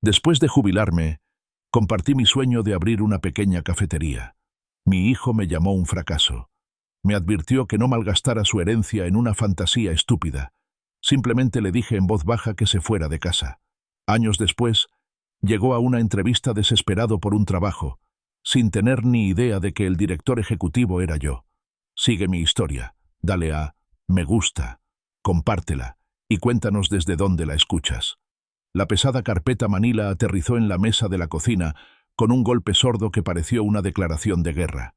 Después de jubilarme, compartí mi sueño de abrir una pequeña cafetería. Mi hijo me llamó un fracaso. Me advirtió que no malgastara su herencia en una fantasía estúpida. Simplemente le dije en voz baja que se fuera de casa. Años después, llegó a una entrevista desesperado por un trabajo, sin tener ni idea de que el director ejecutivo era yo. Sigue mi historia. Dale a me gusta, compártela y cuéntanos desde dónde la escuchas. La pesada carpeta manila aterrizó en la mesa de la cocina con un golpe sordo que pareció una declaración de guerra.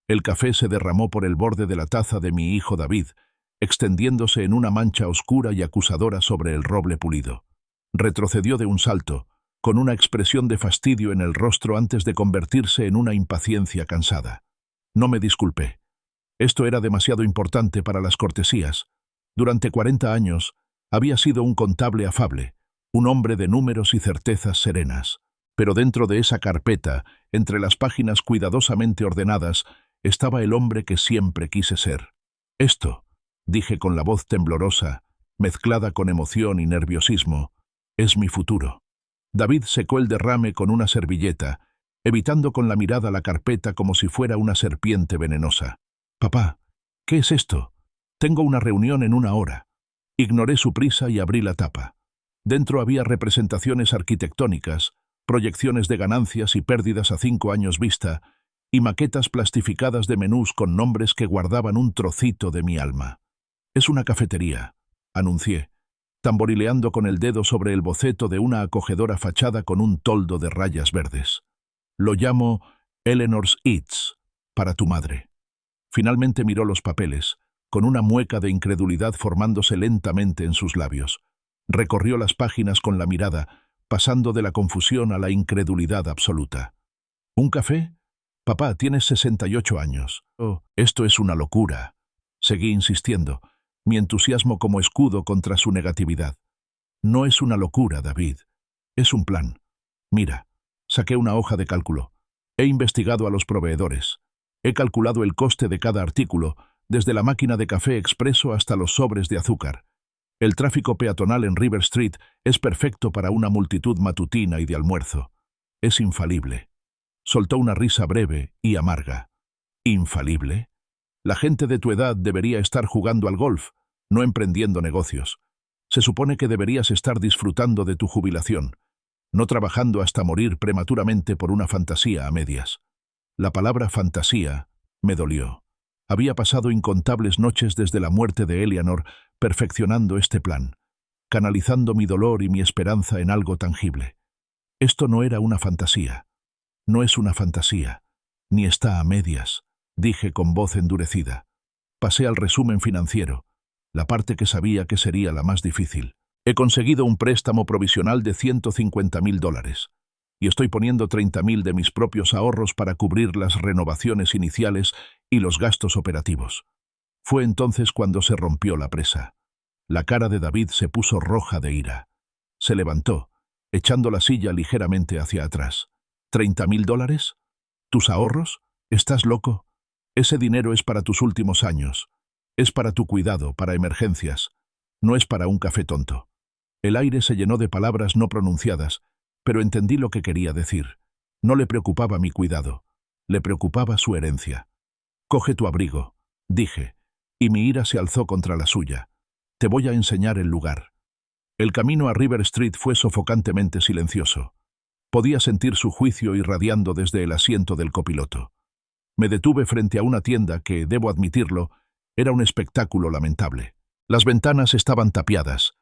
El café se derramó por el borde de la taza de mi hijo David, extendiéndose en una mancha oscura y acusadora sobre el roble pulido. Retrocedió de un salto, con una expresión de fastidio en el rostro antes de convertirse en una impaciencia cansada. No me disculpé. Esto era demasiado importante para las cortesías. Durante 40 años había sido un contable afable, un hombre de números y certezas serenas. Pero dentro de esa carpeta, entre las páginas cuidadosamente ordenadas, estaba el hombre que siempre quise ser. Esto, dije con la voz temblorosa, mezclada con emoción y nerviosismo, es mi futuro. David secó el derrame con una servilleta, evitando con la mirada la carpeta como si fuera una serpiente venenosa. «Papá, ¿qué es esto? Tengo una reunión en 1 hora». Ignoré su prisa y abrí la tapa. Dentro había representaciones arquitectónicas, proyecciones de ganancias y pérdidas a 5 años vista, y maquetas plastificadas de menús con nombres que guardaban un trocito de mi alma. «Es una cafetería», anuncié, tamborileando con el dedo sobre el boceto de una acogedora fachada con un toldo de rayas verdes. «Lo llamo Eleanor's Eats, para tu madre». Finalmente miró los papeles, con una mueca de incredulidad formándose lentamente en sus labios. Recorrió las páginas con la mirada, pasando de la confusión a la incredulidad absoluta. «¿Un café? Papá, tienes 68 años. Oh, esto es una locura». Seguí insistiendo, mi entusiasmo como escudo contra su negatividad. «No es una locura, David. Es un plan. Mira, saqué una hoja de cálculo. He investigado a los proveedores. He calculado el coste de cada artículo, desde la máquina de café expreso hasta los sobres de azúcar. El tráfico peatonal en River Street es perfecto para una multitud matutina y de almuerzo. Es infalible». Soltó una risa breve y amarga. «¿Infalible? La gente de tu edad debería estar jugando al golf, no emprendiendo negocios. Se supone que deberías estar disfrutando de tu jubilación, no trabajando hasta morir prematuramente por una fantasía a medias». La palabra fantasía me dolió. Había pasado incontables noches desde la muerte de Eleanor perfeccionando este plan, canalizando mi dolor y mi esperanza en algo tangible. Esto no era una fantasía. No es una fantasía, ni está a medias, dije con voz endurecida. Pasé al resumen financiero, la parte que sabía que sería la más difícil. He conseguido un préstamo provisional de $150.000 y estoy poniendo 30.000 de mis propios ahorros para cubrir las renovaciones iniciales y los gastos operativos. Fue entonces cuando se rompió la presa. La cara de David se puso roja de ira. Se levantó, echando la silla ligeramente hacia atrás. ¿$30.000? ¿Tus ahorros? ¿Estás loco? Ese dinero es para tus últimos años. Es para tu cuidado, para emergencias. No es para un café tonto. El aire se llenó de palabras no pronunciadas, pero entendí lo que quería decir. No le preocupaba mi cuidado. Le preocupaba su herencia. «Coge tu abrigo», dije, y mi ira se alzó contra la suya. «Te voy a enseñar el lugar». El camino a River Street fue sofocantemente silencioso. Podía sentir su juicio irradiando desde el asiento del copiloto. Me detuve frente a una tienda que, debo admitirlo, era un espectáculo lamentable. Las ventanas estaban tapiadas.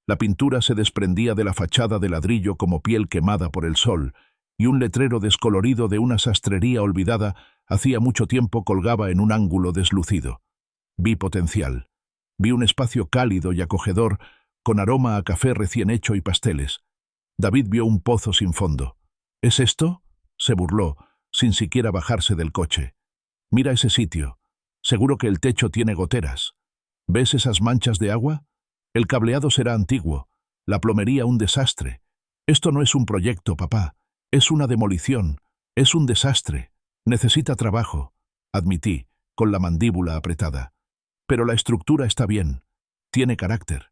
La pintura se desprendía de la fachada de ladrillo como piel quemada por el sol, y un letrero descolorido de una sastrería olvidada hacía mucho tiempo colgaba en un ángulo deslucido. Vi potencial. Vi un espacio cálido y acogedor, con aroma a café recién hecho y pasteles. David vio un pozo sin fondo. «¿Es esto?», se burló, sin siquiera bajarse del coche. «Mira ese sitio. Seguro que el techo tiene goteras. ¿Ves esas manchas de agua? El cableado será antiguo, la plomería un desastre. Esto no es un proyecto, papá. Es una demolición. Es un desastre. Necesita trabajo», admití, con la mandíbula apretada. «Pero la estructura está bien. Tiene carácter».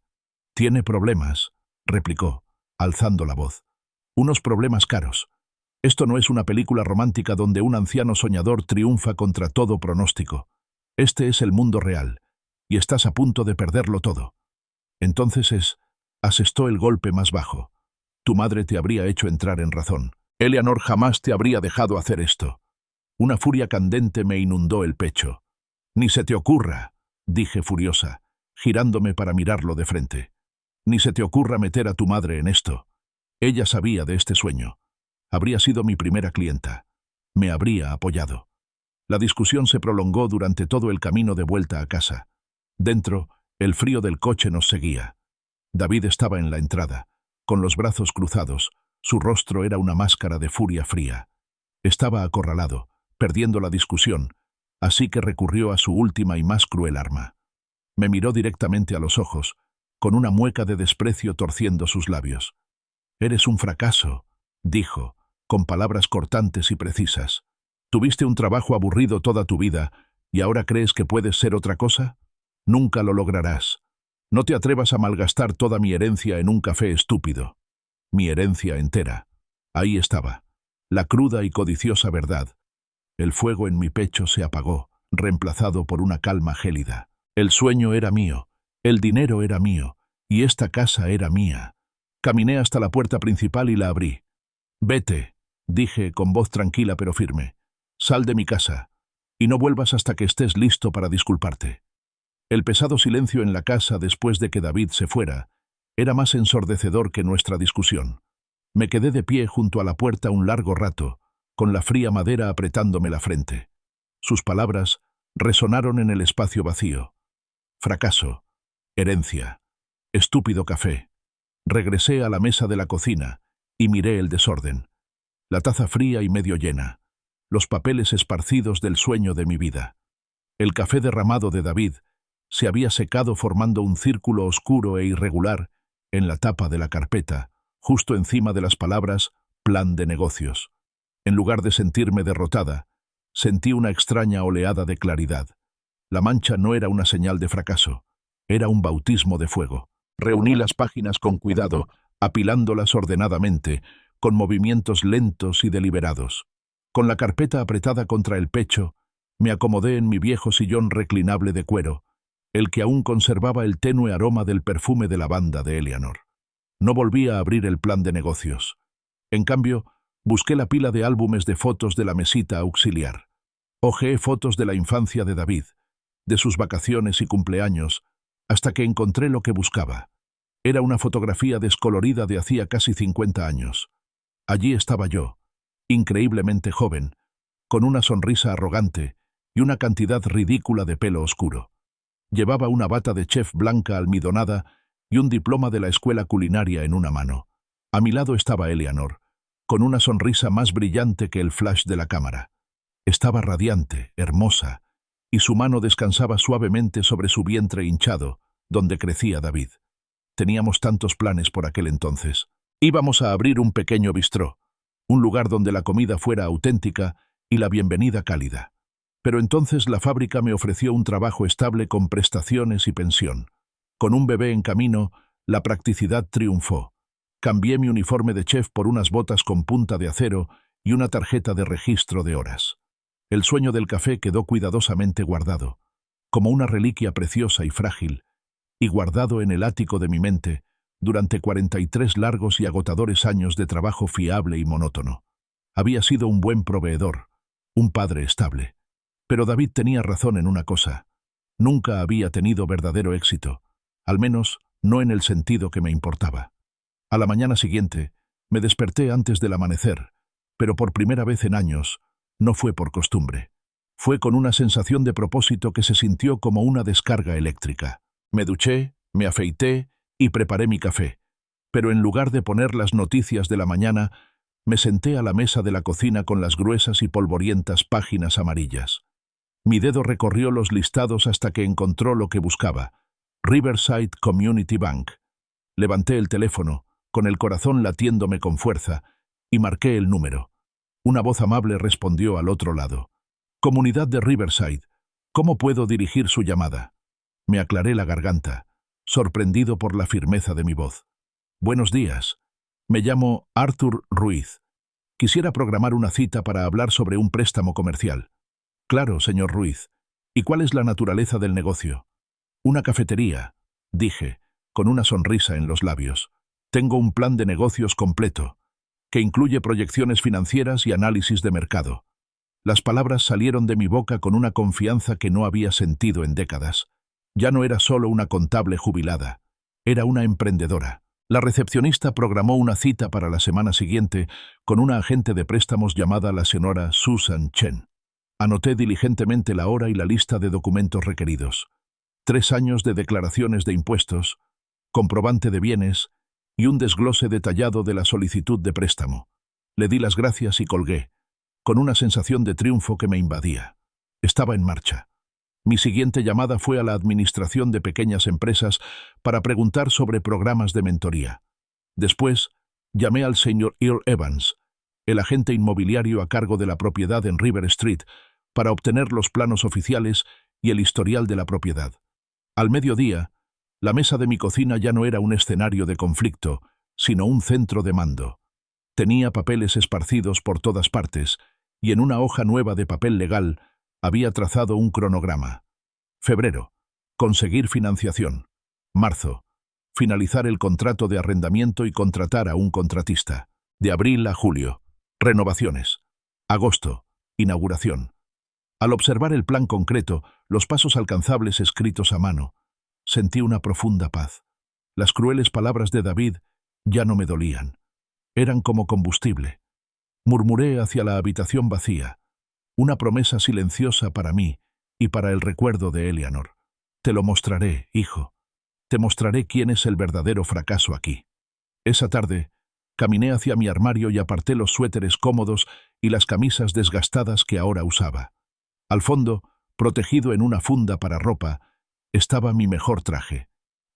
«Tiene problemas», replicó, alzando la voz. Unos problemas caros. Esto no es una película romántica donde un anciano soñador triunfa contra todo pronóstico. Este es el mundo real, y estás a punto de perderlo todo. Entonces asestó el golpe más bajo. Tu madre te habría hecho entrar en razón. Eleanor jamás te habría dejado hacer esto. Una furia candente me inundó el pecho. Ni se te ocurra, dije furiosa, girándome para mirarlo de frente. Ni se te ocurra meter a tu madre en esto. Ella sabía de este sueño. Habría sido mi primera clienta. Me habría apoyado. La discusión se prolongó durante todo el camino de vuelta a casa. Dentro, el frío del coche nos seguía. David estaba en la entrada, con los brazos cruzados. Su rostro era una máscara de furia fría. Estaba acorralado, perdiendo la discusión, así que recurrió a su última y más cruel arma. Me miró directamente a los ojos, con una mueca de desprecio torciendo sus labios. «Eres un fracaso», dijo, con palabras cortantes y precisas. «Tuviste un trabajo aburrido toda tu vida, ¿y ahora crees que puedes ser otra cosa? Nunca lo lograrás. No te atrevas a malgastar toda mi herencia en un café estúpido». Mi herencia entera. Ahí estaba, la cruda y codiciosa verdad. El fuego en mi pecho se apagó, reemplazado por una calma gélida. El sueño era mío, el dinero era mío, y esta casa era mía. Caminé hasta la puerta principal y la abrí. «Vete», dije con voz tranquila pero firme. «Sal de mi casa, y no vuelvas hasta que estés listo para disculparte». El pesado silencio en la casa después de que David se fuera era más ensordecedor que nuestra discusión. Me quedé de pie junto a la puerta un largo rato, con la fría madera apretándome la frente. Sus palabras resonaron en el espacio vacío. Fracaso, herencia, estúpido café. Regresé a la mesa de la cocina y miré el desorden. La taza fría y medio llena, los papeles esparcidos del sueño de mi vida. El café derramado de David se había secado formando un círculo oscuro e irregular en la tapa de la carpeta, justo encima de las palabras «plan de negocios». En lugar de sentirme derrotada, sentí una extraña oleada de claridad. La mancha no era una señal de fracaso, era un bautismo de fuego. Reuní las páginas con cuidado, apilándolas ordenadamente, con movimientos lentos y deliberados. Con la carpeta apretada contra el pecho, me acomodé en mi viejo sillón reclinable de cuero, el que aún conservaba el tenue aroma del perfume de lavanda de Eleanor. No volví a abrir el plan de negocios. En cambio, busqué la pila de álbumes de fotos de la mesita auxiliar. Hojeé fotos de la infancia de David, de sus vacaciones y cumpleaños, hasta que encontré lo que buscaba. Era una fotografía descolorida de hacía casi 50 años. Allí estaba yo, increíblemente joven, con una sonrisa arrogante y una cantidad ridícula de pelo oscuro. Llevaba una bata de chef blanca almidonada y un diploma de la escuela culinaria en una mano. A mi lado estaba Eleanor, con una sonrisa más brillante que el flash de la cámara. Estaba radiante, hermosa, y su mano descansaba suavemente sobre su vientre hinchado, donde crecía David. Teníamos tantos planes por aquel entonces. Íbamos a abrir un pequeño bistró, un lugar donde la comida fuera auténtica y la bienvenida cálida. Pero entonces la fábrica me ofreció un trabajo estable con prestaciones y pensión. Con un bebé en camino, la practicidad triunfó. Cambié mi uniforme de chef por unas botas con punta de acero y una tarjeta de registro de horas. El sueño del café quedó cuidadosamente guardado, como una reliquia preciosa y frágil, y guardado en el ático de mi mente durante 43 largos y agotadores años de trabajo fiable y monótono. Había sido un buen proveedor, un padre estable. Pero David tenía razón en una cosa. Nunca había tenido verdadero éxito, al menos no en el sentido que me importaba. A la mañana siguiente, me desperté antes del amanecer, pero por primera vez en años, no fue por costumbre. Fue con una sensación de propósito que se sintió como una descarga eléctrica. Me duché, me afeité y preparé mi café, pero en lugar de poner las noticias de la mañana, me senté a la mesa de la cocina con las gruesas y polvorientas páginas amarillas. Mi dedo recorrió los listados hasta que encontró lo que buscaba: Riverside Community Bank. Levanté el teléfono, con el corazón latiéndome con fuerza, y marqué el número. Una voz amable respondió al otro lado. «Comunidad de Riverside, ¿cómo puedo dirigir su llamada?» Me aclaré la garganta, sorprendido por la firmeza de mi voz. «Buenos días. Me llamo Arthur Ruiz. Quisiera programar una cita para hablar sobre un préstamo comercial. Claro, señor Ruiz. ¿Y cuál es la naturaleza del negocio? Una cafetería, dije, con una sonrisa en los labios. Tengo un plan de negocios completo, que incluye proyecciones financieras y análisis de mercado. Las palabras salieron de mi boca con una confianza que no había sentido en décadas. Ya no era solo una contable jubilada, era una emprendedora. La recepcionista programó una cita para la semana siguiente con una agente de préstamos llamada la señora Susan Chen. Anoté diligentemente la hora y la lista de documentos requeridos. 3 años de declaraciones de impuestos, comprobante de bienes y un desglose detallado de la solicitud de préstamo. Le di las gracias y colgué, con una sensación de triunfo que me invadía. Estaba en marcha. Mi siguiente llamada fue a la Administración de Pequeñas Empresas para preguntar sobre programas de mentoría. Después, llamé al señor Earl Evans, el agente inmobiliario a cargo de la propiedad en River Street, para obtener los planos oficiales y el historial de la propiedad. Al mediodía, la mesa de mi cocina ya no era un escenario de conflicto, sino un centro de mando. Tenía papeles esparcidos por todas partes, y en una hoja nueva de papel legal había trazado un cronograma. Febrero, conseguir financiación. Marzo, finalizar el contrato de arrendamiento y contratar a un contratista. De abril a julio, renovaciones. Agosto, inauguración. Al observar el plan concreto, los pasos alcanzables escritos a mano, sentí una profunda paz. Las crueles palabras de David ya no me dolían. Eran como combustible. Murmuré hacia la habitación vacía, una promesa silenciosa para mí y para el recuerdo de Eleanor. Te lo mostraré, hijo. Te mostraré quién es el verdadero fracaso aquí. Esa tarde, caminé hacia mi armario y aparté los suéteres cómodos y las camisas desgastadas que ahora usaba. Al fondo, protegido en una funda para ropa, estaba mi mejor traje.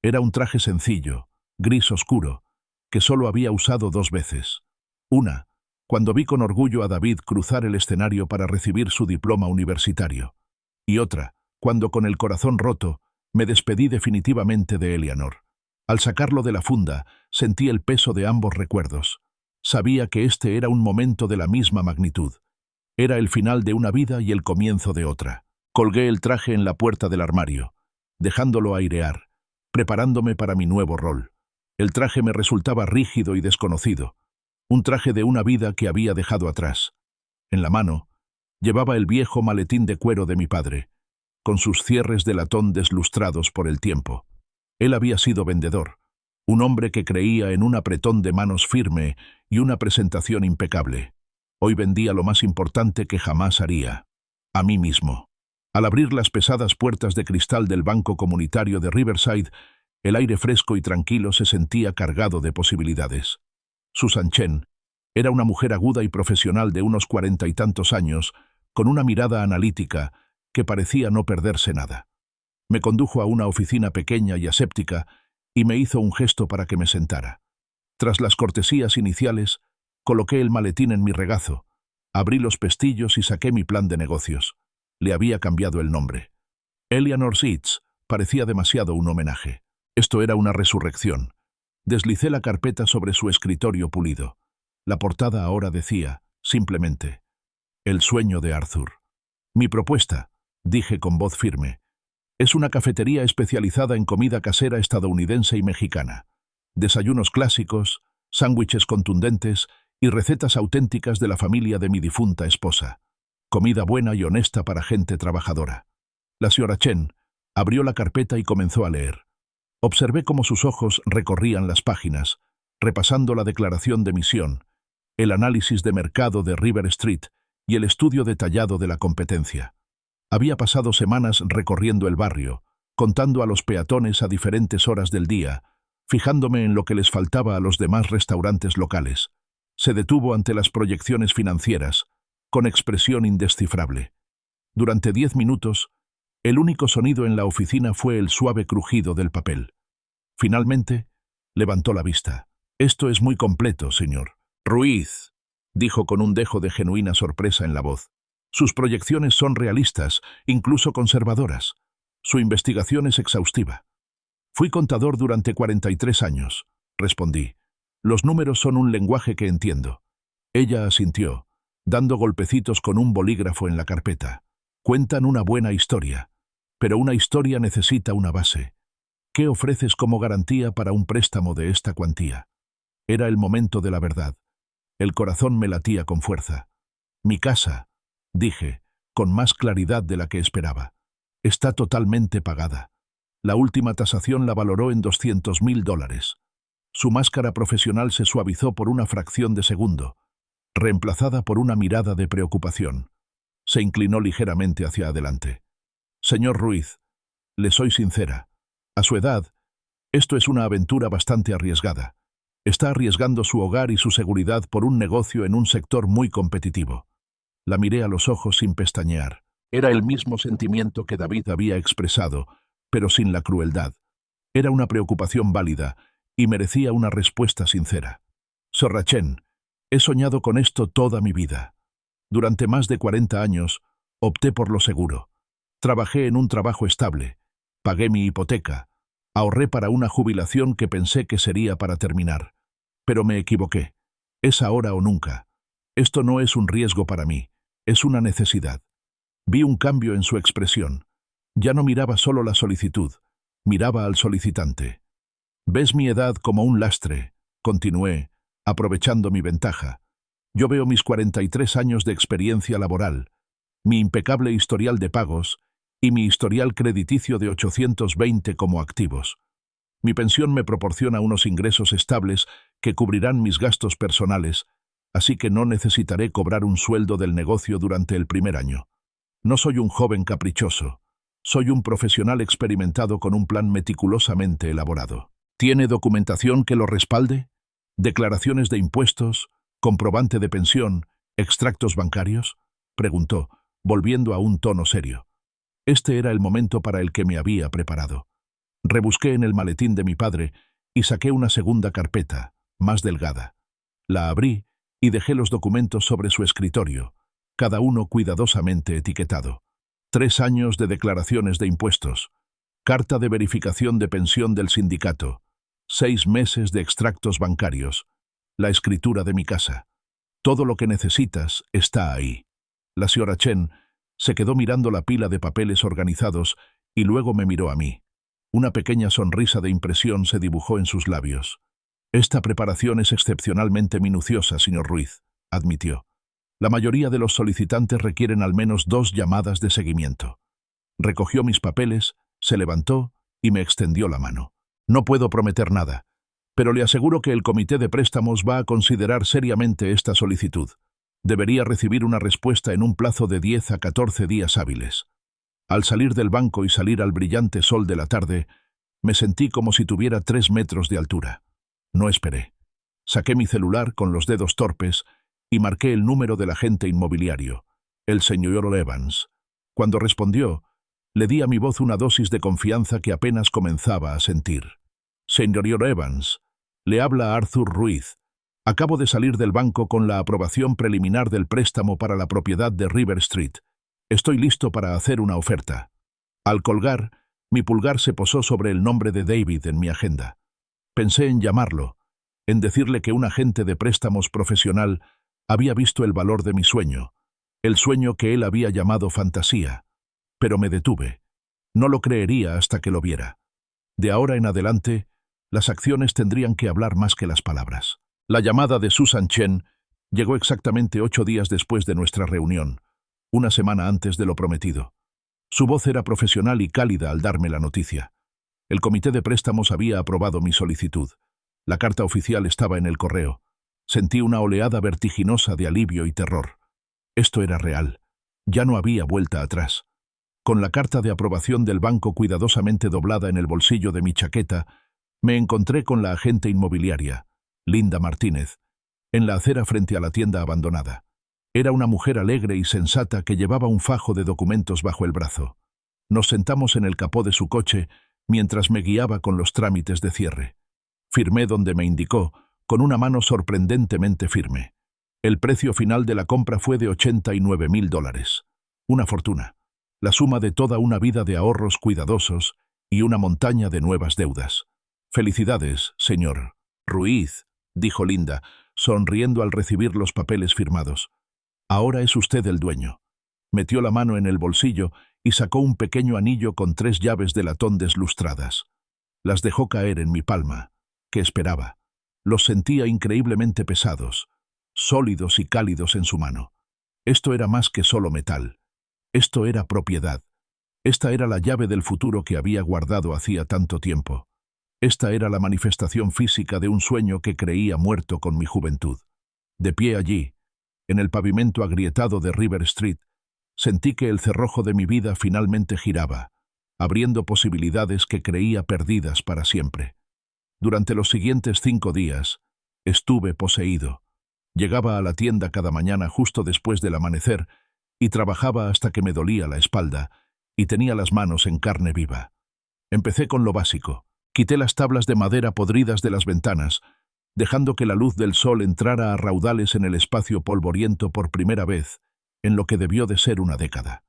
Era un traje sencillo, gris oscuro, que solo había usado 2 veces. Una, cuando vi con orgullo a David cruzar el escenario para recibir su diploma universitario. Y otra, cuando con el corazón roto, me despedí definitivamente de Eleanor. Al sacarlo de la funda, sentí el peso de ambos recuerdos. Sabía que este era un momento de la misma magnitud. Era el final de una vida y el comienzo de otra. Colgué el traje en la puerta del armario, dejándolo airear, preparándome para mi nuevo rol. El traje me resultaba rígido y desconocido, un traje de una vida que había dejado atrás. En la mano, llevaba el viejo maletín de cuero de mi padre, con sus cierres de latón deslustrados por el tiempo. Él había sido vendedor, un hombre que creía en un apretón de manos firme y una presentación impecable. Hoy vendía lo más importante que jamás haría, a mí mismo. Al abrir las pesadas puertas de cristal del Banco Comunitario de Riverside, el aire fresco y tranquilo se sentía cargado de posibilidades. Susan Chen era una mujer aguda y profesional de unos 40 y tantos años, con una mirada analítica que parecía no perderse nada. Me condujo a una oficina pequeña y aséptica y me hizo un gesto para que me sentara. Tras las cortesías iniciales, coloqué el maletín en mi regazo, abrí los pestillos y saqué mi plan de negocios. Le había cambiado el nombre. Eleanor Seeds parecía demasiado un homenaje. Esto era una resurrección. Deslicé la carpeta sobre su escritorio pulido. La portada ahora decía, simplemente, El sueño de Arthur. Mi propuesta, dije con voz firme, es una cafetería especializada en comida casera estadounidense y mexicana. Desayunos clásicos, sándwiches contundentes y recetas auténticas de la familia de mi difunta esposa. Comida buena y honesta para gente trabajadora. La señora Chen abrió la carpeta y comenzó a leer. Observé cómo sus ojos recorrían las páginas, repasando la declaración de misión, el análisis de mercado de River Street y el estudio detallado de la competencia. Había pasado semanas recorriendo el barrio, contando a los peatones a diferentes horas del día, fijándome en lo que les faltaba a los demás restaurantes locales. Se detuvo ante las proyecciones financieras, con expresión indescifrable. Durante 10 minutos, el único sonido en la oficina fue el suave crujido del papel. Finalmente, levantó la vista. «Esto es muy completo, señor Ruiz», dijo con un dejo de genuina sorpresa en la voz. «Sus proyecciones son realistas, incluso conservadoras. Su investigación es exhaustiva». «Fui contador durante 43 años», respondí. Los números son un lenguaje que entiendo. Ella asintió, dando golpecitos con un bolígrafo en la carpeta. Cuentan una buena historia, pero una historia necesita una base. ¿Qué ofreces como garantía para un préstamo de esta cuantía? Era el momento de la verdad. El corazón me latía con fuerza. Mi casa, dije, con más claridad de la que esperaba, está totalmente pagada. La última tasación la valoró en $200.000. Su máscara profesional se suavizó por una fracción de segundo, reemplazada por una mirada de preocupación. Se inclinó ligeramente hacia adelante. Señor Ruiz, le soy sincera. A su edad, esto es una aventura bastante arriesgada. Está arriesgando su hogar y su seguridad por un negocio en un sector muy competitivo. La miré a los ojos sin pestañear. Era el mismo sentimiento que David había expresado, pero sin la crueldad. Era una preocupación válida y merecía una respuesta sincera. Sorrachen, he soñado con esto toda mi vida. Durante más de 40 años, opté por lo seguro. Trabajé en un trabajo estable, pagué mi hipoteca, ahorré para una jubilación que pensé que sería para terminar. Pero me equivoqué. Es ahora o nunca. Esto no es un riesgo para mí, es una necesidad. Vi un cambio en su expresión. Ya no miraba solo la solicitud, miraba al solicitante. «Ves mi edad como un lastre», continué, aprovechando mi ventaja. «Yo veo mis 43 años de experiencia laboral, mi impecable historial de pagos y mi historial crediticio de 820 como activos. Mi pensión me proporciona unos ingresos estables que cubrirán mis gastos personales, así que no necesitaré cobrar un sueldo del negocio durante el primer año. No soy un joven caprichoso, soy un profesional experimentado con un plan meticulosamente elaborado. ¿Tiene documentación que lo respalde? ¿Declaraciones de impuestos, comprobante de pensión, extractos bancarios?», preguntó, volviendo a un tono serio. Este era el momento para el que me había preparado. Rebusqué en el maletín de mi padre y saqué una segunda carpeta, más delgada. La abrí y dejé los documentos sobre su escritorio, cada uno cuidadosamente etiquetado. 3 años de declaraciones de impuestos, carta de verificación de pensión del sindicato, 6 meses de extractos bancarios, la escritura de mi casa. Todo lo que necesitas está ahí. La señora Chen se quedó mirando la pila de papeles organizados y luego me miró a mí. Una pequeña sonrisa de impresión se dibujó en sus labios. «Esta preparación es excepcionalmente minuciosa, señor Ruiz», admitió. «La mayoría de los solicitantes requieren al menos 2 llamadas de seguimiento». Recogió mis papeles, se levantó y me extendió la mano. «No puedo prometer nada, pero le aseguro que el comité de préstamos va a considerar seriamente esta solicitud. Debería recibir una respuesta en un plazo de 10 a 14 días hábiles». Al salir del banco y salir al brillante sol de la tarde, me sentí como si tuviera 3 metros de altura. No esperé. Saqué mi celular con los dedos torpes y marqué el número del agente inmobiliario, el señor Evans. Cuando respondió, le di a mi voz una dosis de confianza que apenas comenzaba a sentir. «Señor Evans, le habla Arthur Ruiz. Acabo de salir del banco con la aprobación preliminar del préstamo para la propiedad de River Street. Estoy listo para hacer una oferta». Al colgar, mi pulgar se posó sobre el nombre de David en mi agenda. Pensé en llamarlo, en decirle que un agente de préstamos profesional había visto el valor de mi sueño, el sueño que él había llamado fantasía. Pero me detuve. No lo creería hasta que lo viera. De ahora en adelante, las acciones tendrían que hablar más que las palabras. La llamada de Susan Chen llegó exactamente 8 días después de nuestra reunión, una semana antes de lo prometido. Su voz era profesional y cálida al darme la noticia. El comité de préstamos había aprobado mi solicitud. La carta oficial estaba en el correo. Sentí una oleada vertiginosa de alivio y terror. Esto era real. Ya no había vuelta atrás. Con la carta de aprobación del banco cuidadosamente doblada en el bolsillo de mi chaqueta, me encontré con la agente inmobiliaria, Linda Martínez, en la acera frente a la tienda abandonada. Era una mujer alegre y sensata que llevaba un fajo de documentos bajo el brazo. Nos sentamos en el capó de su coche mientras me guiaba con los trámites de cierre. Firmé donde me indicó, con una mano sorprendentemente firme. El precio final de la compra fue de $89.000. Una fortuna. La suma de toda una vida de ahorros cuidadosos y una montaña de nuevas deudas. «Felicidades, señor Ruiz», dijo Linda, sonriendo al recibir los papeles firmados. Ahora es usted el dueño. Metió la mano en el bolsillo y sacó un pequeño anillo con 3 llaves de latón deslustradas. Las dejó caer en mi palma. ¿Qué esperaba? Los sentía increíblemente pesados, sólidos y cálidos en su mano. Esto era más que solo metal. Esto era propiedad. Esta era la llave del futuro que había guardado hacía tanto tiempo. Esta era la manifestación física de un sueño que creía muerto con mi juventud. De pie allí, en el pavimento agrietado de River Street, sentí que el cerrojo de mi vida finalmente giraba, abriendo posibilidades que creía perdidas para siempre. Durante los siguientes 5 días, estuve poseído. Llegaba a la tienda cada mañana justo después del amanecer y trabajaba hasta que me dolía la espalda y tenía las manos en carne viva. Empecé con lo básico. Quité las tablas de madera podridas de las ventanas, dejando que la luz del sol entrara a raudales en el espacio polvoriento por primera vez, en lo que debió de ser una década.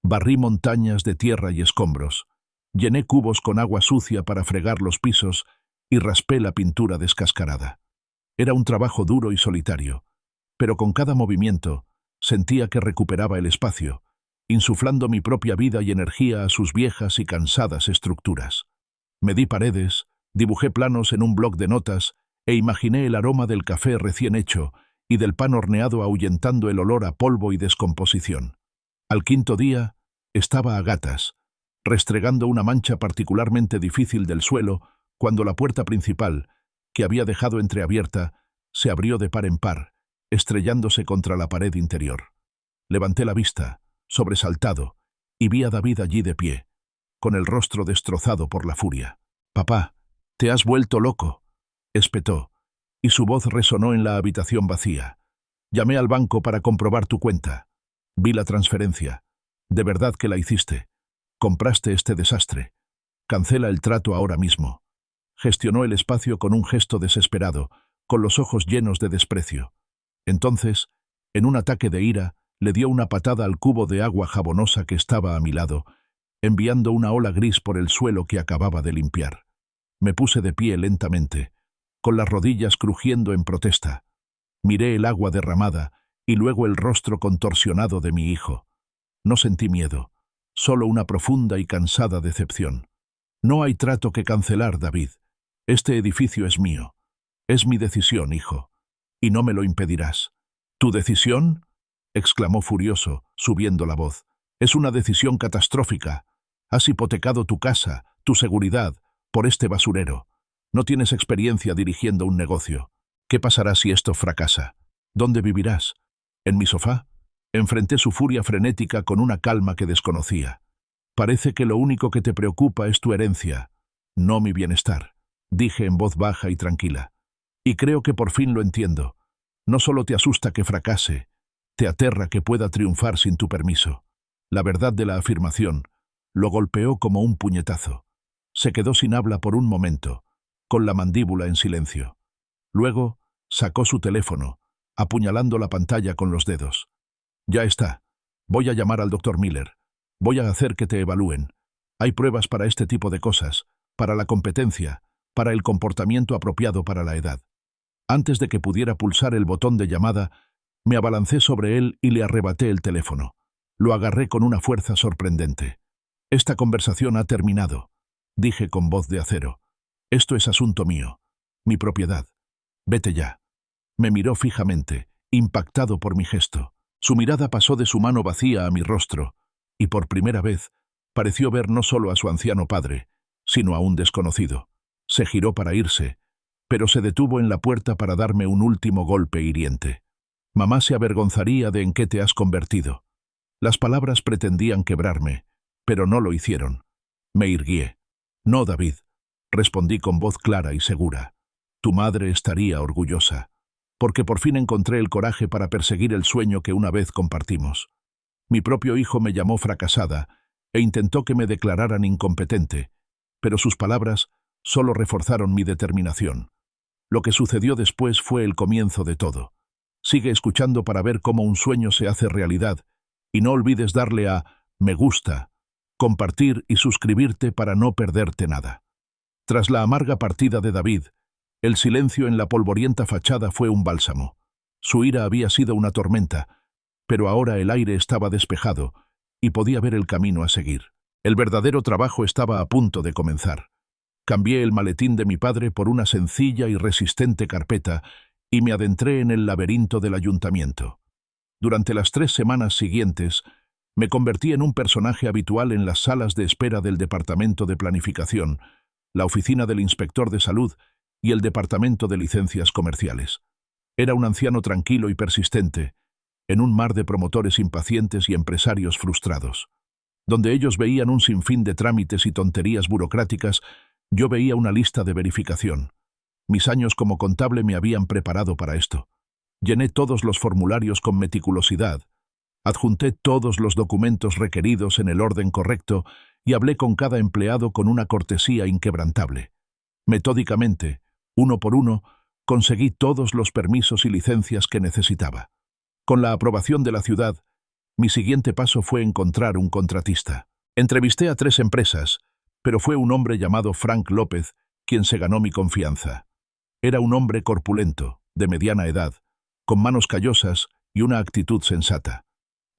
Barrí montañas de tierra y escombros, llené cubos con agua sucia para fregar los pisos y raspé la pintura descascarada. Era un trabajo duro y solitario, pero con cada movimiento sentía que recuperaba el espacio, insuflando mi propia vida y energía a sus viejas y cansadas estructuras. Medí paredes, dibujé planos en un bloc de notas e imaginé el aroma del café recién hecho y del pan horneado ahuyentando el olor a polvo y descomposición. Al 5.º día, estaba a gatas, restregando una mancha particularmente difícil del suelo cuando la puerta principal, que había dejado entreabierta, se abrió de par en par, estrellándose contra la pared interior. Levanté la vista, sobresaltado, y vi a David allí de pie, con el rostro destrozado por la furia. «Papá, te has vuelto loco», espetó, y su voz resonó en la habitación vacía. «Llamé al banco para comprobar tu cuenta. Vi la transferencia. De verdad que la hiciste. Compraste este desastre. Cancela el trato ahora mismo». Gestionó el espacio con un gesto desesperado, con los ojos llenos de desprecio. Entonces, en un ataque de ira, le dio una patada al cubo de agua jabonosa que estaba a mi lado, enviando una ola gris por el suelo que acababa de limpiar. Me puse de pie lentamente, con las rodillas crujiendo en protesta. Miré el agua derramada y luego el rostro contorsionado de mi hijo. No sentí miedo, solo una profunda y cansada decepción. «No hay trato que cancelar, David. Este edificio es mío. Es mi decisión, hijo, y no me lo impedirás». «¿Tu decisión?», exclamó furioso, subiendo la voz. «Es una decisión catastrófica. Has hipotecado tu casa, tu seguridad, por este basurero. No tienes experiencia dirigiendo un negocio. ¿Qué pasará si esto fracasa? ¿Dónde vivirás? ¿En mi sofá?». Enfrenté su furia frenética con una calma que desconocía. «Parece que lo único que te preocupa es tu herencia, no mi bienestar», dije en voz baja y tranquila. «Y creo que por fin lo entiendo. No solo te asusta que fracase, te aterra que pueda triunfar sin tu permiso». La verdad de la afirmación lo golpeó como un puñetazo. Se quedó sin habla por un momento, con la mandíbula en silencio. Luego sacó su teléfono, apuñalando la pantalla con los dedos. «Ya está. Voy a llamar al doctor Miller. Voy a hacer que te evalúen. Hay pruebas para este tipo de cosas, para la competencia, para el comportamiento apropiado para la edad». Antes de que pudiera pulsar el botón de llamada, me abalancé sobre él y le arrebaté el teléfono. Lo agarré con una fuerza sorprendente. «Esta conversación ha terminado», dije con voz de acero. «Esto es asunto mío, mi propiedad. Vete ya». Me miró fijamente, impactado por mi gesto. Su mirada pasó de su mano vacía a mi rostro, y por primera vez pareció ver no solo a su anciano padre, sino a un desconocido. Se giró para irse, pero se detuvo en la puerta para darme un último golpe hiriente. «Mamá se avergonzaría de en qué te has convertido». Las palabras pretendían quebrarme, pero no lo hicieron. Me irguié. «No, David», respondí con voz clara y segura. «Tu madre estaría orgullosa, porque por fin encontré el coraje para perseguir el sueño que una vez compartimos. Mi propio hijo me llamó fracasada e intentó que me declararan incompetente, pero sus palabras solo reforzaron mi determinación. Lo que sucedió después fue el comienzo de todo. Sigue escuchando para ver cómo un sueño se hace realidad, y no olvides darle a me gusta, compartir y suscribirte para no perderte nada». Tras la amarga partida de David, El silencio en la polvorienta fachada fue un bálsamo. Su ira había sido una tormenta, pero ahora el aire estaba despejado y podía ver el camino a seguir. El verdadero trabajo estaba a punto de comenzar. Cambié el maletín de mi padre por una sencilla y resistente carpeta y me adentré en el laberinto del ayuntamiento. Durante las 3 semanas siguientes, me convertí en un personaje habitual en las salas de espera del Departamento de Planificación, la oficina del Inspector de Salud y el Departamento de Licencias Comerciales. Era un anciano tranquilo y persistente, en un mar de promotores impacientes y empresarios frustrados. Donde ellos veían un sinfín de trámites y tonterías burocráticas, yo veía una lista de verificación. Mis años como contable me habían preparado para esto. Llené todos los formularios con meticulosidad, adjunté todos los documentos requeridos en el orden correcto y hablé con cada empleado con una cortesía inquebrantable. Metódicamente, uno por uno, conseguí todos los permisos y licencias que necesitaba. Con la aprobación de la ciudad, mi siguiente paso fue encontrar un contratista. Entrevisté a 3 empresas, pero fue un hombre llamado Frank López quien se ganó mi confianza. Era un hombre corpulento, de mediana edad, con manos callosas y una actitud sensata.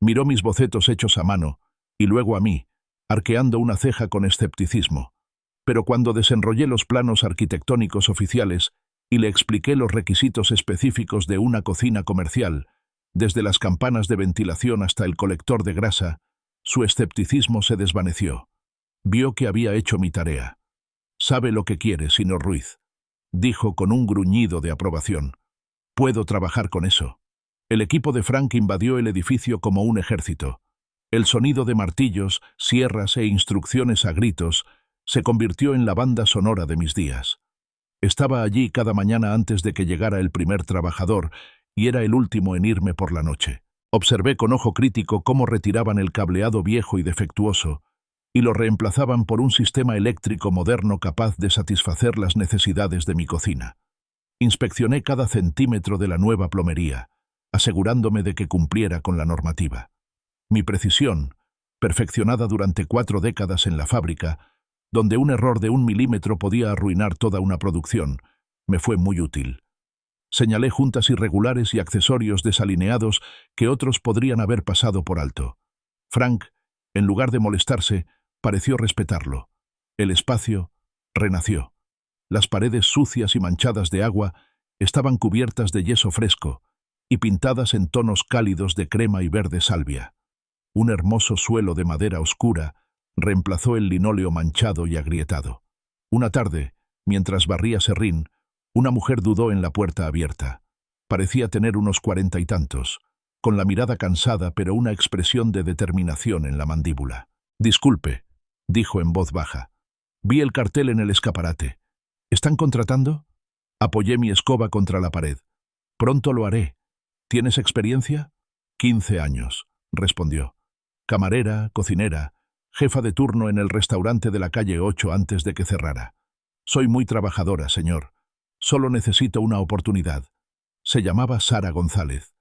Miró mis bocetos hechos a mano y luego a mí, arqueando una ceja con escepticismo. Pero cuando desenrollé los planos arquitectónicos oficiales y le expliqué los requisitos específicos de una cocina comercial, desde las campanas de ventilación hasta el colector de grasa, su escepticismo se desvaneció. Vio que había hecho mi tarea. «Sabe lo que quiere, señor Ruiz», dijo con un gruñido de aprobación. «Puedo trabajar con eso». El equipo de Frank invadió el edificio como un ejército. El sonido de martillos, sierras e instrucciones a gritos se convirtió en la banda sonora de mis días. Estaba allí cada mañana antes de que llegara el primer trabajador y era el último en irme por la noche. Observé con ojo crítico cómo retiraban el cableado viejo y defectuoso y lo reemplazaban por un sistema eléctrico moderno capaz de satisfacer las necesidades de mi cocina. Inspeccioné cada centímetro de la nueva plomería, asegurándome de que cumpliera con la normativa. Mi precisión, perfeccionada durante 4 décadas en la fábrica, donde un error de 1 milímetro podía arruinar toda una producción, me fue muy útil. Señalé juntas irregulares y accesorios desalineados que otros podrían haber pasado por alto. Frank, en lugar de molestarse, pareció respetarlo. El espacio renació. Las paredes sucias y manchadas de agua estaban cubiertas de yeso fresco y pintadas en tonos cálidos de crema y verde salvia. Un hermoso suelo de madera oscura reemplazó el linóleo manchado y agrietado. Una tarde, mientras barría serrín, una mujer dudó en la puerta abierta. Parecía tener unos 40 y tantos, con la mirada cansada pero una expresión de determinación en la mandíbula. «Disculpe», dijo en voz baja. «Vi el cartel en el escaparate. ¿Están contratando?» Apoyé mi escoba contra la pared. «Pronto lo haré. ¿Tienes experiencia?» 15 años, respondió. Camarera, cocinera, jefa de turno en el restaurante de la calle 8 antes de que cerrara. Soy muy trabajadora, señor. Solo necesito una oportunidad. Se llamaba Sara González.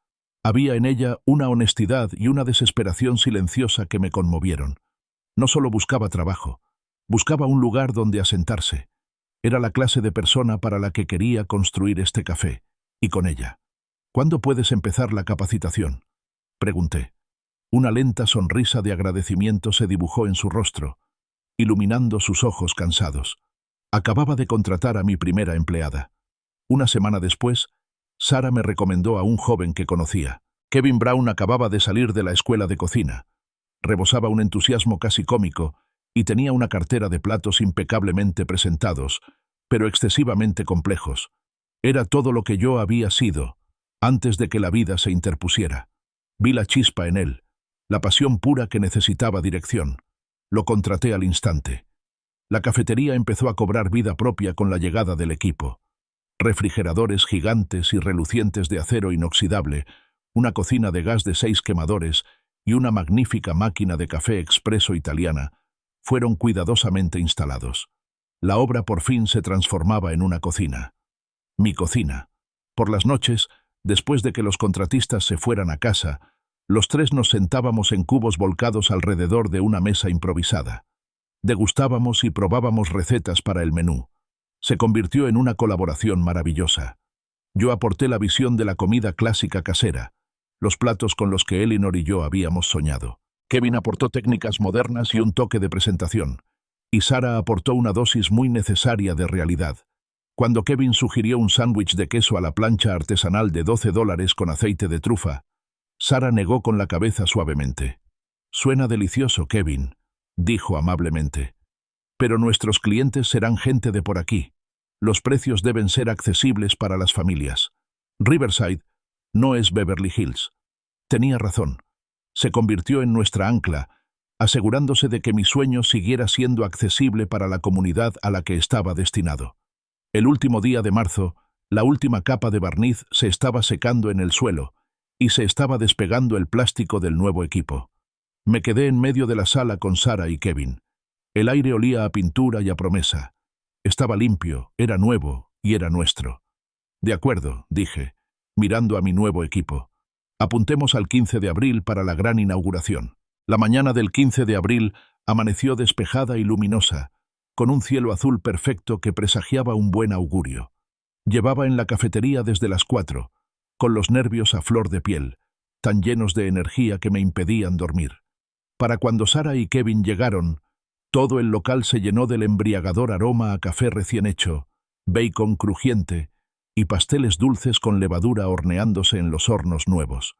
Había en ella una honestidad y una desesperación silenciosa que me conmovieron. No solo buscaba trabajo, buscaba un lugar donde asentarse. Era la clase de persona para la que quería construir este café, y con ella. «¿Cuándo puedes empezar la capacitación?», pregunté. Una lenta sonrisa de agradecimiento se dibujó en su rostro, iluminando sus ojos cansados. Acababa de contratar a mi primera empleada. Una semana después, Sara me recomendó a un joven que conocía. Kevin Brown acababa de salir de la escuela de cocina. Rebosaba un entusiasmo casi cómico y tenía una cartera de platos impecablemente presentados, pero excesivamente complejos. Era todo lo que yo había sido, antes de que la vida se interpusiera. Vi la chispa en él, la pasión pura que necesitaba dirección. Lo contraté al instante. La cafetería empezó a cobrar vida propia con la llegada del equipo. Refrigeradores gigantes y relucientes de acero inoxidable, una cocina de gas de 6 quemadores y una magnífica máquina de café expreso italiana fueron cuidadosamente instalados. La obra por fin se transformaba en una cocina. Mi cocina. Por las noches, después de que los contratistas se fueran a casa, los 3 nos sentábamos en cubos volcados alrededor de una mesa improvisada. Degustábamos y probábamos recetas para el menú. Se convirtió en una colaboración maravillosa. Yo aporté la visión de la comida clásica casera, los platos con los que Eleanor y yo habíamos soñado. Kevin aportó técnicas modernas y un toque de presentación, y Sara aportó una dosis muy necesaria de realidad. Cuando Kevin sugirió un sándwich de queso a la plancha artesanal de $12 con aceite de trufa, Sara negó con la cabeza suavemente. «Suena delicioso, Kevin», dijo amablemente. «Pero nuestros clientes serán gente de por aquí. Los precios deben ser accesibles para las familias. Riverside no es Beverly Hills». Tenía razón. Se convirtió en nuestra ancla, asegurándose de que mi sueño siguiera siendo accesible para la comunidad a la que estaba destinado. El último día de marzo, la última capa de barniz se estaba secando en el suelo y se estaba despegando el plástico del nuevo equipo. Me quedé en medio de la sala con Sara y Kevin. El aire olía a pintura y a promesa. Estaba limpio, era nuevo y era nuestro. «De acuerdo», dije, mirando a mi nuevo equipo. «Apuntemos al 15 de abril para la gran inauguración». La mañana del 15 de abril amaneció despejada y luminosa, con un cielo azul perfecto que presagiaba un buen augurio. Llevaba en la cafetería desde las 4, con los nervios a flor de piel, tan llenos de energía que me impedían dormir. Para cuando Sara y Kevin llegaron, todo el local se llenó del embriagador aroma a café recién hecho, bacon crujiente y pasteles dulces con levadura horneándose en los hornos nuevos.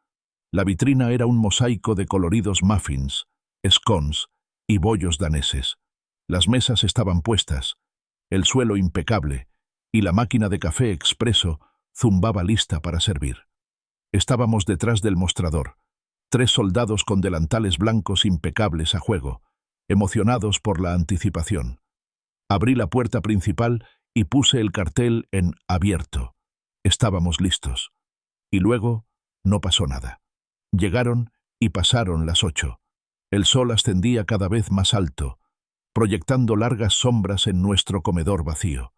La vitrina era un mosaico de coloridos muffins, scones y bollos daneses. Las mesas estaban puestas, el suelo impecable, y la máquina de café expreso zumbaba lista para servir. Estábamos detrás del mostrador, 3 soldados con delantales blancos impecables a juego, emocionados por la anticipación. Abrí la puerta principal y puse el cartel en abierto. Estábamos listos. Y luego no pasó nada. Llegaron y pasaron las 8. El sol ascendía cada vez más alto, proyectando largas sombras en nuestro comedor vacío.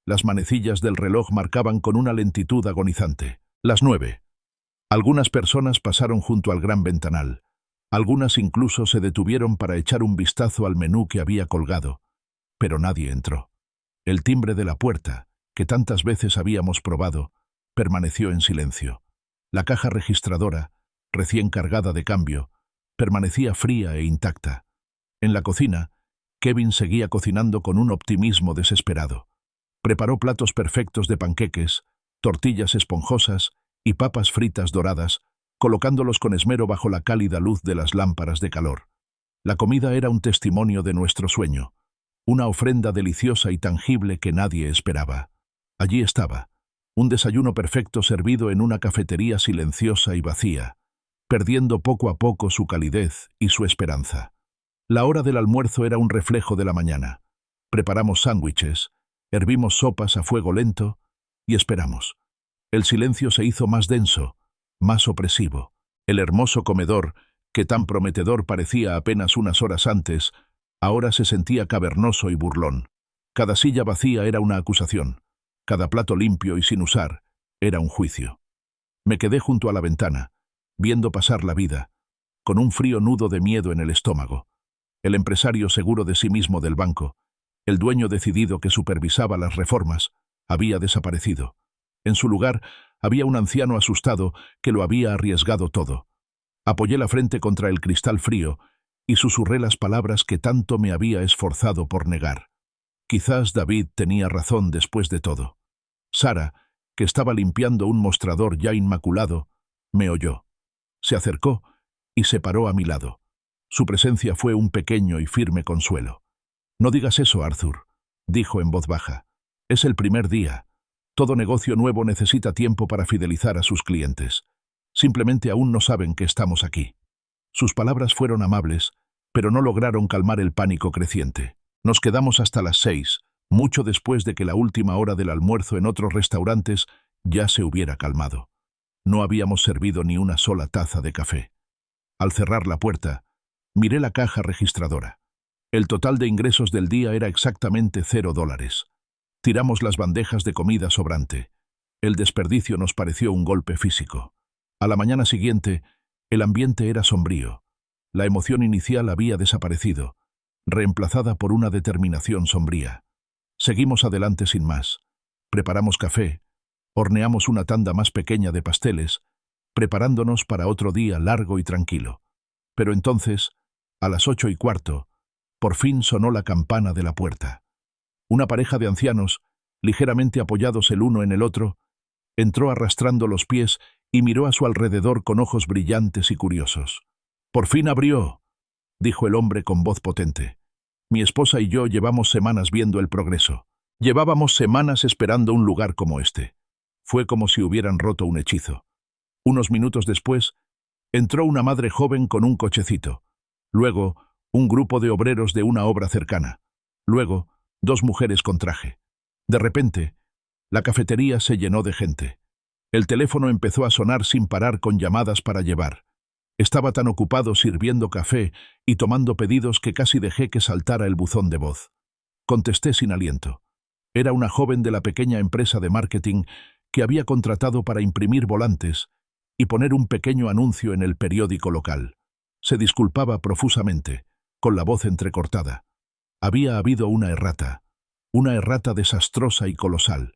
Las manecillas del reloj marcaban con una lentitud agonizante. Las 9. Algunas personas pasaron junto al gran ventanal. Algunas incluso se detuvieron para echar un vistazo al menú que había colgado. Pero nadie entró. El timbre de la puerta, que tantas veces habíamos probado, permaneció en silencio. La caja registradora, recién cargada de cambio, permanecía fría e intacta. En la cocina, Kevin seguía cocinando con un optimismo desesperado. Preparó platos perfectos de panqueques, tortillas esponjosas y papas fritas doradas, colocándolos con esmero bajo la cálida luz de las lámparas de calor. La comida era un testimonio de nuestro sueño, una ofrenda deliciosa y tangible que nadie esperaba. Allí estaba, un desayuno perfecto servido en una cafetería silenciosa y vacía, perdiendo poco a poco su calidez y su esperanza. La hora del almuerzo era un reflejo de la mañana. Preparamos sándwiches, hervimos sopas a fuego lento y esperamos. El silencio se hizo más denso, más opresivo. El hermoso comedor, que tan prometedor parecía apenas unas horas antes, ahora se sentía cavernoso y burlón. Cada silla vacía era una acusación. Cada plato limpio y sin usar era un juicio. Me quedé junto a la ventana, viendo pasar la vida, con un frío nudo de miedo en el estómago. El empresario seguro de sí mismo del banco, el dueño decidido que supervisaba las reformas, había desaparecido. En su lugar había un anciano asustado que lo había arriesgado todo. Apoyé la frente contra el cristal frío y susurré las palabras que tanto me había esforzado por negar. Quizás David tenía razón después de todo. Sara, que estaba limpiando un mostrador ya inmaculado, me oyó. Se acercó y se paró a mi lado. Su presencia fue un pequeño y firme consuelo. «No digas eso, Arthur», dijo en voz baja. «Es el primer día. Todo negocio nuevo necesita tiempo para fidelizar a sus clientes. Simplemente aún no saben que estamos aquí». Sus palabras fueron amables, pero no lograron calmar el pánico creciente. Nos quedamos hasta las 6, mucho después de que la última hora del almuerzo en otros restaurantes ya se hubiera calmado. No habíamos servido ni una sola taza de café. Al cerrar la puerta, miré la caja registradora. El total de ingresos del día era exactamente $0. Tiramos las bandejas de comida sobrante. El desperdicio nos pareció un golpe físico. A la mañana siguiente, el ambiente era sombrío. La emoción inicial había desaparecido, reemplazada por una determinación sombría. Seguimos adelante sin más. Preparamos café, horneamos una tanda más pequeña de pasteles, preparándonos para otro día largo y tranquilo. Pero entonces, a las 8:15, por fin sonó la campana de la puerta. Una pareja de ancianos, ligeramente apoyados el uno en el otro, entró arrastrando los pies y miró a su alrededor con ojos brillantes y curiosos. «Por fin abrió», dijo el hombre con voz potente. «Mi esposa y yo llevamos semanas viendo el progreso. Llevábamos semanas esperando un lugar como este». Fue como si hubieran roto un hechizo. Unos minutos después, entró una madre joven con un cochecito. Luego, un grupo de obreros de una obra cercana. Luego, 2 mujeres con traje. De repente, la cafetería se llenó de gente. El teléfono empezó a sonar sin parar con llamadas para llevar. Estaba tan ocupado sirviendo café y tomando pedidos que casi dejé que saltara el buzón de voz. Contesté sin aliento. Era una joven de la pequeña empresa de marketing que había contratado para imprimir volantes y poner un pequeño anuncio en el periódico local. Se disculpaba profusamente, con la voz entrecortada. Había habido una errata desastrosa y colosal.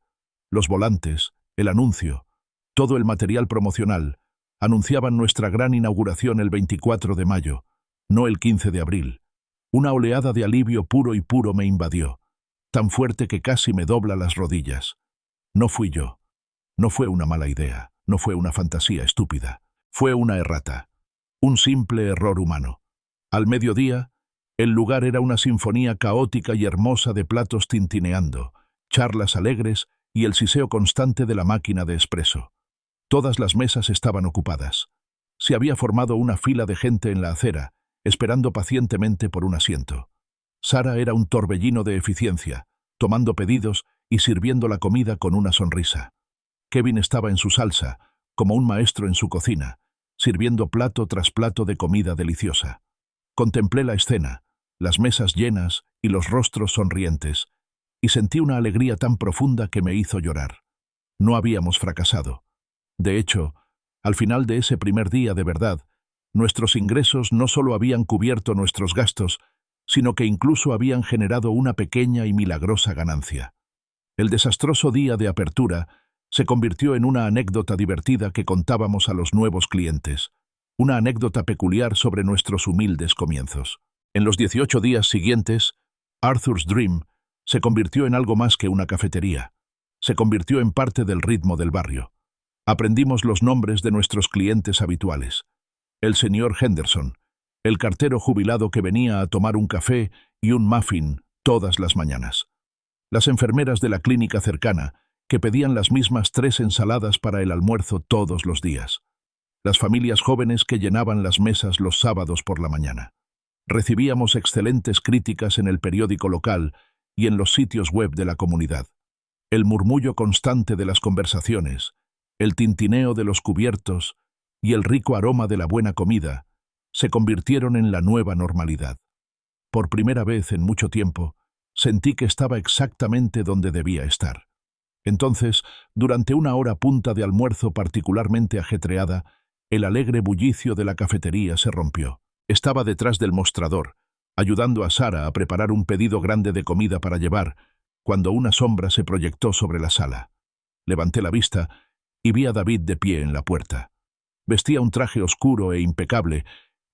Los volantes, el anuncio, todo el material promocional, anunciaban nuestra gran inauguración el 24 de mayo, no el 15 de abril. Una oleada de alivio puro y puro me invadió, tan fuerte que casi me dobla las rodillas. No fui yo. No fue una mala idea, no fue una fantasía estúpida. Fue una errata, un simple error humano. Al mediodía, el lugar era una sinfonía caótica y hermosa de platos tintineando, charlas alegres y el siseo constante de la máquina de espresso. Todas las mesas estaban ocupadas. Se había formado una fila de gente en la acera, esperando pacientemente por un asiento. Sara era un torbellino de eficiencia, tomando pedidos y sirviendo la comida con una sonrisa. Kevin estaba en su salsa, como un maestro en su cocina, sirviendo plato tras plato de comida deliciosa. Contemplé la escena, las mesas llenas y los rostros sonrientes, y sentí una alegría tan profunda que me hizo llorar. No habíamos fracasado. De hecho, al final de ese primer día de verdad, nuestros ingresos no solo habían cubierto nuestros gastos, sino que incluso habían generado una pequeña y milagrosa ganancia. El desastroso día de apertura se convirtió en una anécdota divertida que contábamos a los nuevos clientes, una anécdota peculiar sobre nuestros humildes comienzos. En los 18 días siguientes, Arthur's Dream se convirtió en algo más que una cafetería. Se convirtió en parte del ritmo del barrio. Aprendimos los nombres de nuestros clientes habituales. El señor Henderson, el cartero jubilado que venía a tomar un café y un muffin todas las mañanas. Las enfermeras de la clínica cercana, que pedían las mismas 3 ensaladas para el almuerzo todos los días. Las familias jóvenes que llenaban las mesas los sábados por la mañana. Recibíamos excelentes críticas en el periódico local y en los sitios web de la comunidad. El murmullo constante de las conversaciones, el tintineo de los cubiertos y el rico aroma de la buena comida se convirtieron en la nueva normalidad. Por primera vez en mucho tiempo, sentí que estaba exactamente donde debía estar. Entonces, durante una hora punta de almuerzo particularmente ajetreada, el alegre bullicio de la cafetería se rompió. Estaba detrás del mostrador, ayudando a Sara a preparar un pedido grande de comida para llevar, cuando una sombra se proyectó sobre la sala. Levanté la vista y vi a David de pie en la puerta. Vestía un traje oscuro e impecable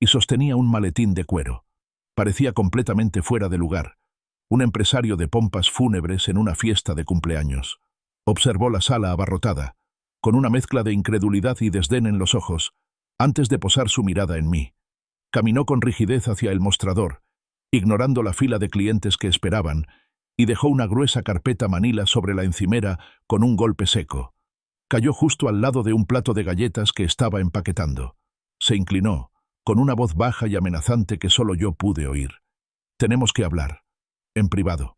y sostenía un maletín de cuero. Parecía completamente fuera de lugar, un empresario de pompas fúnebres en una fiesta de cumpleaños. Observó la sala abarrotada, con una mezcla de incredulidad y desdén en los ojos, antes de posar su mirada en mí. Caminó con rigidez hacia el mostrador, ignorando la fila de clientes que esperaban, y dejó una gruesa carpeta manila sobre la encimera con un golpe seco. Cayó justo al lado de un plato de galletas que estaba empaquetando. Se inclinó, con una voz baja y amenazante que solo yo pude oír. «Tenemos que hablar. En privado».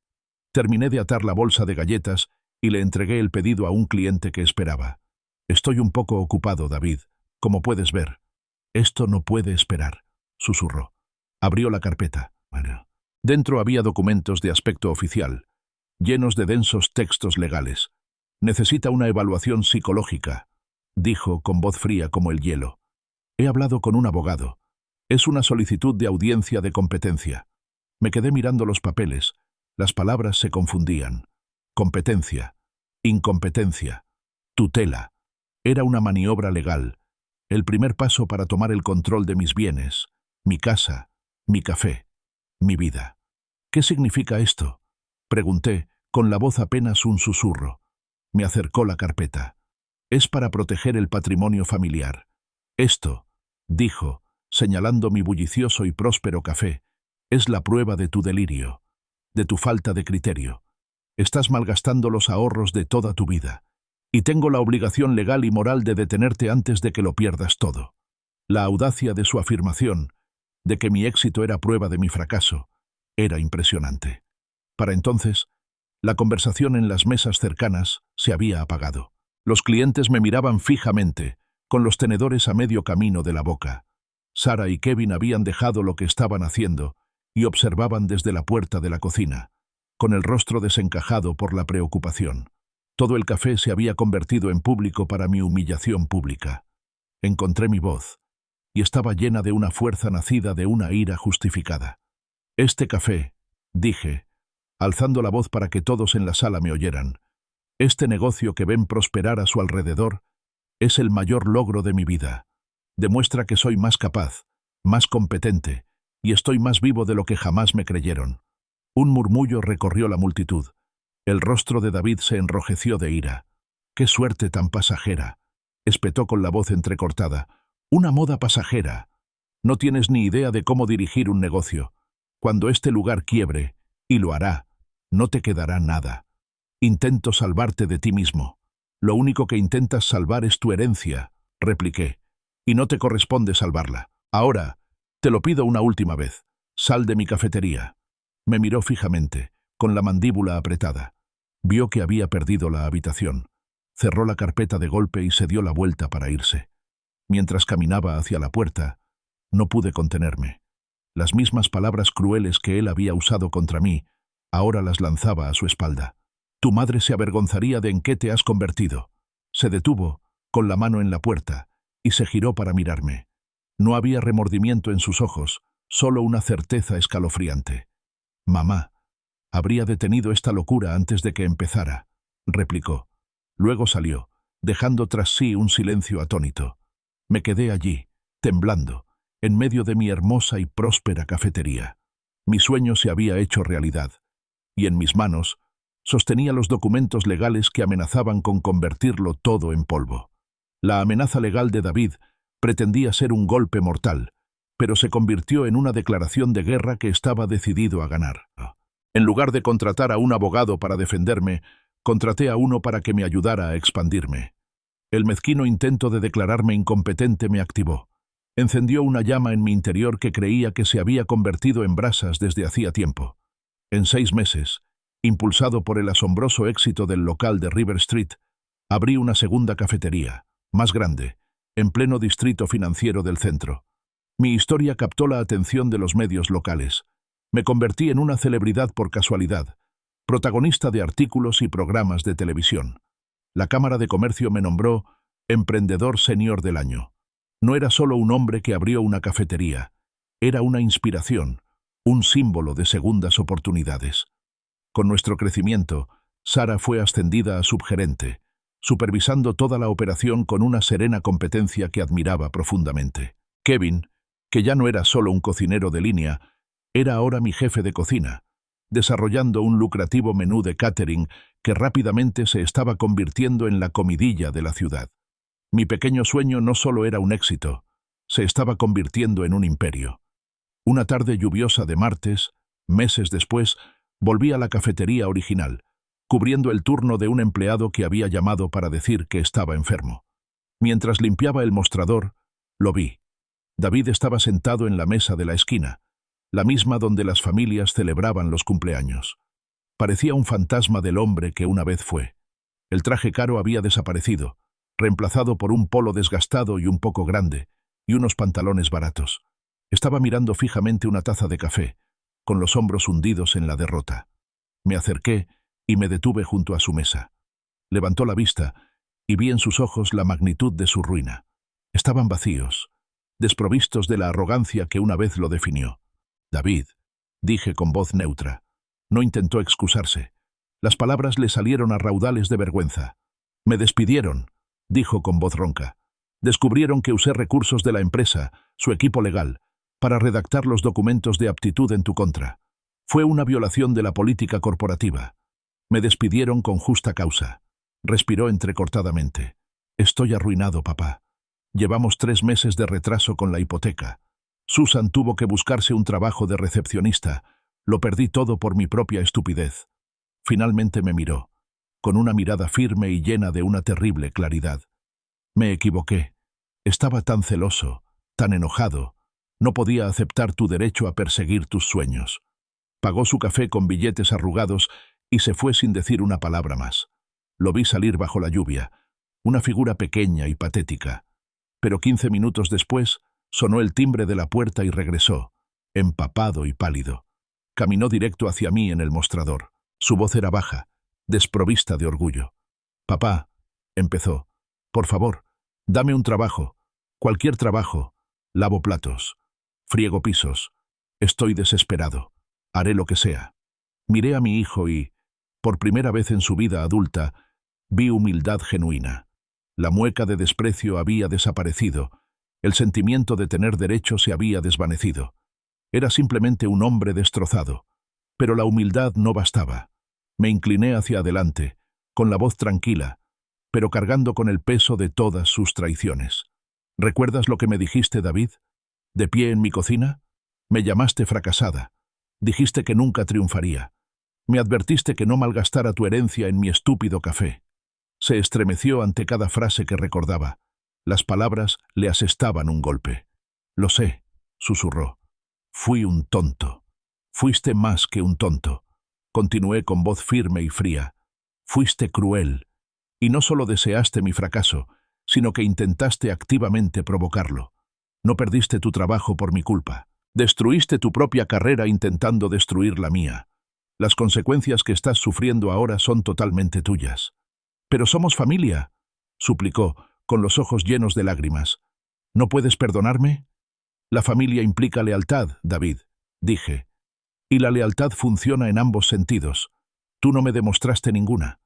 Terminé de atar la bolsa de galletas y le entregué el pedido a un cliente que esperaba. «Estoy un poco ocupado, David, como puedes ver». «Esto no puede esperar», susurró. Abrió la carpeta. Dentro había documentos de aspecto oficial, llenos de densos textos legales. «Necesita una evaluación psicológica», dijo con voz fría como el hielo. «He hablado con un abogado. Es una solicitud de audiencia de competencia». Me quedé mirando los papeles, Las palabras se confundían. Competencia, incompetencia, tutela. Era una maniobra legal, el primer paso para tomar el control de mis bienes, mi casa, mi café, mi vida. ¿Qué significa esto?, pregunté, con la voz apenas un susurro. Me acercó la carpeta. Es para proteger el patrimonio familiar. Esto, dijo, señalando mi bullicioso y próspero café, es la prueba de tu delirio, de tu falta de criterio. Estás malgastando los ahorros de toda tu vida, y tengo la obligación legal y moral de detenerte antes de que lo pierdas todo. La audacia de su afirmación, de que mi éxito era prueba de mi fracaso, era impresionante. Para entonces, la conversación en las mesas cercanas se había apagado. Los clientes me miraban fijamente, con los tenedores a medio camino de la boca. Sara y Kevin habían dejado lo que estaban haciendo y observaban desde la puerta de la cocina, con el rostro desencajado por la preocupación. Todo el café se había convertido en público para mi humillación pública. Encontré mi voz, y estaba llena de una fuerza nacida de una ira justificada. Este café, dije, alzando la voz para que todos en la sala me oyeran, este negocio que ven prosperar a su alrededor, es el mayor logro de mi vida. Demuestra que soy más capaz, más competente, y estoy más vivo de lo que jamás me creyeron. Un murmullo recorrió la multitud. El rostro de David se enrojeció de ira. «¡Qué suerte tan pasajera!», espetó con la voz entrecortada. «Una moda pasajera. No tienes ni idea de cómo dirigir un negocio. Cuando este lugar quiebre, y lo hará, no te quedará nada. Intento salvarte de ti mismo. Lo único que intentas salvar es tu herencia», repliqué, «y no te corresponde salvarla. Ahora, te lo pido una última vez. Sal de mi cafetería». Me miró fijamente, con la mandíbula apretada. Vio que había perdido la habitación. Cerró la carpeta de golpe y se dio la vuelta para irse. Mientras caminaba hacia la puerta, no pude contenerme. Las mismas palabras crueles que él había usado contra mí, ahora las lanzaba a su espalda. «Tu madre se avergonzaría de en qué te has convertido». Se detuvo, con la mano en la puerta, y se giró para mirarme. No había remordimiento en sus ojos, solo una certeza escalofriante. «Mamá, habría detenido esta locura antes de que empezara», replicó. Luego salió, dejando tras sí un silencio atónito. Me quedé allí, temblando, en medio de mi hermosa y próspera cafetería. Mi sueño se había hecho realidad, y en mis manos sostenía los documentos legales que amenazaban con convertirlo todo en polvo. La amenaza legal de David pretendía ser un golpe mortal, pero se convirtió en una declaración de guerra que estaba decidido a ganar. En lugar de contratar a un abogado para defenderme, contraté a uno para que me ayudara a expandirme. El mezquino intento de declararme incompetente me activó. Encendió una llama en mi interior que creía que se había convertido en brasas desde hacía tiempo. En 6 meses, impulsado por el asombroso éxito del local de River Street, abrí una segunda cafetería, más grande, en pleno distrito financiero del centro. Mi historia captó la atención de los medios locales. Me convertí en una celebridad por casualidad, protagonista de artículos y programas de televisión. La Cámara de Comercio me nombró Emprendedor Senior del Año. No era solo un hombre que abrió una cafetería, era una inspiración, un símbolo de segundas oportunidades. Con nuestro crecimiento, Sara fue ascendida a subgerente, supervisando toda la operación con una serena competencia que admiraba profundamente. Kevin, que ya no era solo un cocinero de línea, era ahora mi jefe de cocina, desarrollando un lucrativo menú de catering que rápidamente se estaba convirtiendo en la comidilla de la ciudad. Mi pequeño sueño no solo era un éxito, se estaba convirtiendo en un imperio. Una tarde lluviosa de martes, meses después, volví a la cafetería original, cubriendo el turno de un empleado que había llamado para decir que estaba enfermo. Mientras limpiaba el mostrador, lo vi. David estaba sentado en la mesa de la esquina, la misma donde las familias celebraban los cumpleaños. Parecía un fantasma del hombre que una vez fue. El traje caro había desaparecido, reemplazado por un polo desgastado y un poco grande, y unos pantalones baratos. Estaba mirando fijamente una taza de café, con los hombros hundidos en la derrota. Me acerqué y me detuve junto a su mesa. Levantó la vista y vi en sus ojos la magnitud de su ruina. Estaban vacíos, desprovistos de la arrogancia que una vez lo definió. «David», dije con voz neutra, No intentó excusarse. Las palabras le salieron a raudales de vergüenza. «Me despidieron», dijo con voz ronca. «Descubrieron que usé recursos de la empresa, su equipo legal, para redactar los documentos de aptitud en tu contra. Fue una violación de la política corporativa. Me despidieron con justa causa». Respiró entrecortadamente. «Estoy arruinado, papá. Llevamos 3 meses de retraso con la hipoteca. Susan tuvo que buscarse un trabajo de recepcionista. Lo perdí todo por mi propia estupidez». Finalmente me miró, con una mirada firme y llena de una terrible claridad. «Me equivoqué. Estaba tan celoso, tan enojado. No podía aceptar tu derecho a perseguir tus sueños». Pagó su café con billetes arrugados y se fue sin decir una palabra más. Lo vi salir bajo la lluvia, una figura pequeña y patética. Pero 15 minutos después sonó el timbre de la puerta y regresó, empapado y pálido. Caminó directo hacia mí en el mostrador. Su voz era baja, desprovista de orgullo. «Papá», empezó, «por favor, dame un trabajo, cualquier trabajo. Lavo platos, friego pisos. Estoy desesperado. Haré lo que sea». Miré a mi hijo y, por primera vez en su vida adulta, vi humildad genuina. La mueca de desprecio había desaparecido, el sentimiento de tener derecho se había desvanecido. Era simplemente un hombre destrozado. Pero la humildad no bastaba. Me incliné hacia adelante, con la voz tranquila, pero cargando con el peso de todas sus traiciones. «¿Recuerdas lo que me dijiste, David? De pie en mi cocina? Me llamaste fracasada. Dijiste que nunca triunfaría. Me advertiste que no malgastara tu herencia en mi estúpido café». Se estremeció ante cada frase que recordaba. Las palabras le asestaban un golpe. «Lo sé», susurró. «Fui un tonto». «Fuiste más que un tonto», continué con voz firme y fría. «Fuiste cruel. Y no solo deseaste mi fracaso, sino que intentaste activamente provocarlo. No perdiste tu trabajo por mi culpa. Destruiste tu propia carrera intentando destruir la mía. Las consecuencias que estás sufriendo ahora son totalmente tuyas». «Pero somos familia», suplicó, con los ojos llenos de lágrimas. «¿No puedes perdonarme?» «La familia implica lealtad, David», dije. «Y la lealtad funciona en ambos sentidos. Tú no me demostraste ninguna».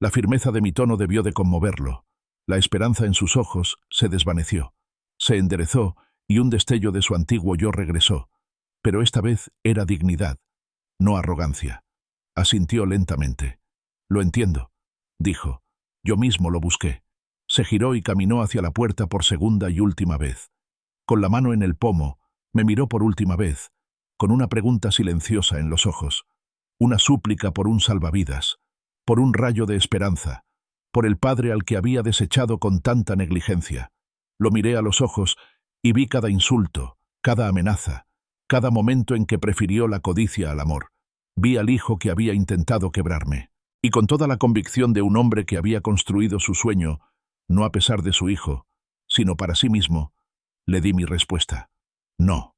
La firmeza de mi tono debió de conmoverlo. La esperanza en sus ojos se desvaneció. Se enderezó y un destello de su antiguo yo regresó. Pero esta vez era dignidad, no arrogancia. Asintió lentamente. «Lo entiendo», dijo. «Yo mismo lo busqué». Se giró y caminó hacia la puerta por segunda y última vez. Con la mano en el pomo, me miró por última vez, con una pregunta silenciosa en los ojos. Una súplica por un salvavidas, por un rayo de esperanza, por el padre al que había desechado con tanta negligencia. Lo miré a los ojos y vi cada insulto, cada amenaza, cada momento en que prefirió la codicia al amor. Vi al hijo que había intentado quebrarme. Y con toda la convicción de un hombre que había construido su sueño, no a pesar de su hijo, sino para sí mismo, le di mi respuesta. «No».